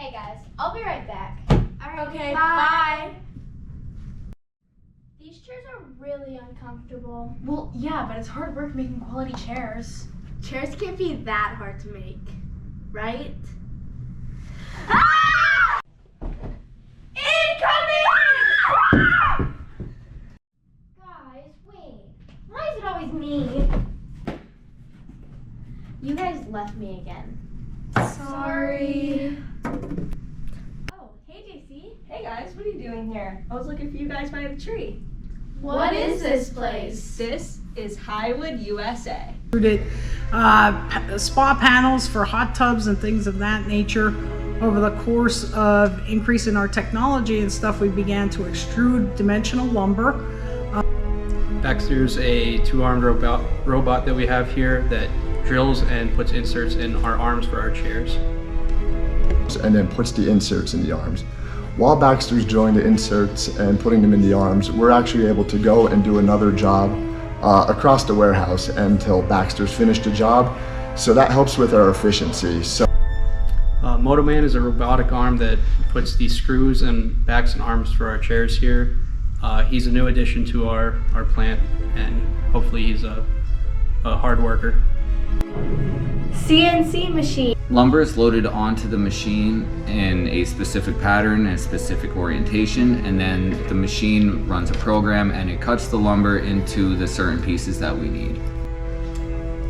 Hey guys, I'll be right back. Alright, Okay, bye. These chairs are really uncomfortable. Well, yeah, but it's hard work making quality chairs. Chairs can't be that hard to make, right? Incoming! Guys, wait. Why is it always me? You guys left me again. Sorry. Oh, hey JC. Hey guys, what are you doing here? I was looking for you guys by the tree. What is this place? This is Highwood, USA. Included spa panels for hot tubs and things of that nature. Over the course of increasing our technology and stuff, we began to extrude dimensional lumber. Baxter's a two-armed robot that we have here that drills and puts inserts in our arms for our chairs. And then puts the inserts in the arms. While Baxter's drilling the inserts and putting them in the arms, we're actually able to go and do another job across the warehouse until Baxter's finished the job. So that helps with our efficiency. So, Motoman is a robotic arm that puts the screws and backs and arms for our chairs here. He's a new addition to our plant, and hopefully he's a hard worker. CNC machine. Lumber is loaded onto the machine in a specific pattern and a specific orientation, and then the machine runs a program and it cuts the lumber into the certain pieces that we need.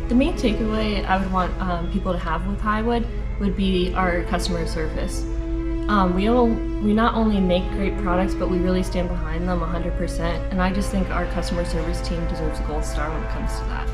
The main takeaway I would want people to have with Highwood would be our customer service. We not only make great products, but we really stand behind them 100%, and I just think our customer service team deserves a gold star when it comes to that.